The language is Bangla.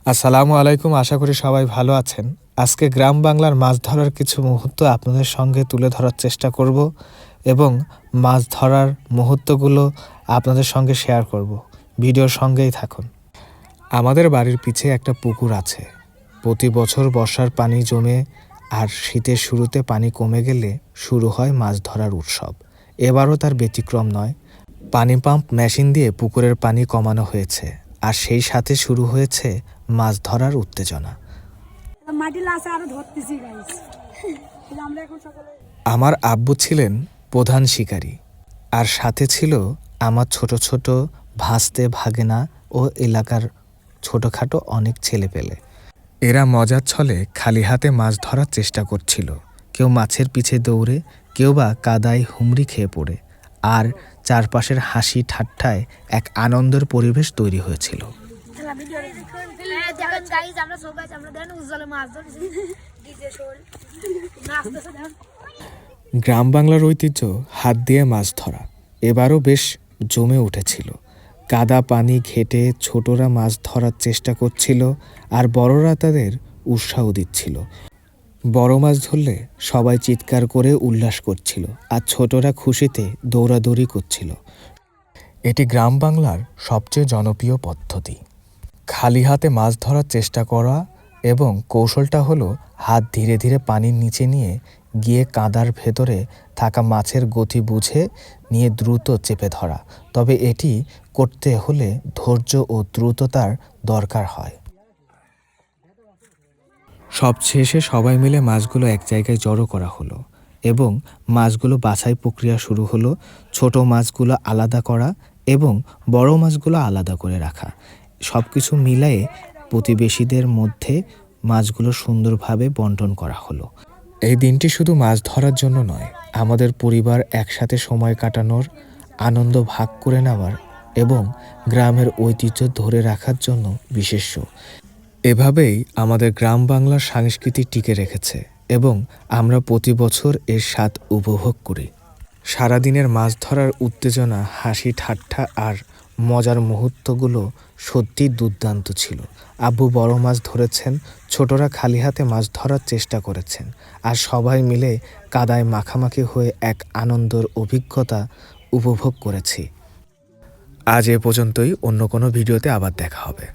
আসসালামু আলাইকুম। আশা করি সবাই ভালো আছেন। আজকে গ্রাম বাংলার মাছ ধরার কিছু মুহূর্ত আপনাদের সঙ্গে তুলে ধরার চেষ্টা করব এবং মাছ ধরার মুহূর্তগুলো আপনাদের সঙ্গে শেয়ার করব। ভিডিওর সঙ্গেই থাকুন। আমাদের বাড়ির পিছে একটা পুকুর আছে। প্রতি বছর বর্ষার পানি জমে আর শীতের শুরুতে পানি কমে গেলে শুরু হয় মাছ ধরার উৎসব। এবারও তার ব্যতিক্রম নয়। পানি পাম্প মেশিন দিয়ে পুকুরের পানি কমানো হয়েছে আর সেই সাথে শুরু হয়েছে মাছ ধরার উত্তেজনা। আমার আব্বু ছিলেন প্রধান শিকারী আর সাথে ছিল আমার ছোট ছোট ভাস্তে ভাগেনা ও এলাকার ছোটখাটো অনেক ছেলেপেলে। এরা মজার ছলে খালি হাতে মাছ ধরার চেষ্টা করছিল। কেউ মাছের পিছে দৌড়ে, কেউ বা কাদায় হুমড়ি খেয়ে পড়ে, আর চারপাশের হাসি ঠাট্টায় এক আনন্দের পরিবেশ তৈরি হয়েছিল। গ্রাম বাংলার ঐতিহ্য হাত দিয়ে মাছ ধরা এবারও বেশ জমে উঠেছিল। কাদা পানি ঘেটে ছোটরা মাছ ধরার চেষ্টা করছিল আর বড়রা তাদের উৎসাহ দিচ্ছিল। বড় মাছ ধরলে সবাই চিৎকার করে উল্লাস করছিল আর ছোটরা খুশিতে দৌড়াদৌড়ি করছিল। এটি গ্রাম বাংলার সবচেয়ে জনপ্রিয় পদ্ধতি। খালি হাতে মাছ ধরার চেষ্টা করা এবং কৌশলটা হলো হাত ধীরে ধীরে পানির নিচে নিয়ে গিয়ে কাদার ভেতরে থাকা মাছের গতি বুঝে নিয়ে দ্রুত চেপে ধরা। তবে এটি করতে হলে ধৈর্য ও দ্রুততার দরকার হয়। সবশেষে সবাই মিলে মাছগুলো এক জায়গায় জড়ো করা হলো এবং মাছগুলো বাছাই প্রক্রিয়া শুরু হলো। ছোট মাছগুলো আলাদা করা এবং বড় মাছগুলো আলাদা করে রাখা। সব কিছু মিলিয়ে প্রতিবেশীদের মধ্যে মাছগুলো সুন্দরভাবে বন্টন করা হলো। এই দিনটি শুধু মাছ ধরার জন্য নয়, আমাদের পরিবার একসাথে সময় কাটানোর, আনন্দ ভাগ করে নেওয়ার এবং গ্রামের ঐতিহ্য ধরে রাখার জন্য বিশেষ। এভাবেই আমাদের গ্রাম বাংলার সংস্কৃতি টিকে রেখেছে এবং আমরা প্রতি বছর এর স্বাদ উপভোগ করি। সারাদিনের মাছ ধরার উত্তেজনা, হাসি ঠাট্টা আর মজার মুহূর্তগুলো সত্যি দুর্দান্ত ছিল। আব্বু বড় মাছ ধরেছেন, ছোটরা খালি হাতে মাছ ধরার চেষ্টা করেছেন, আর সবাই মিলে কাদায় মাখামাখি হয়ে এক আনন্দের অভিজ্ঞতা উপভোগ করেছি। আজ এ পর্যন্তই। অন্য কোনো ভিডিওতে আবার দেখা হবে।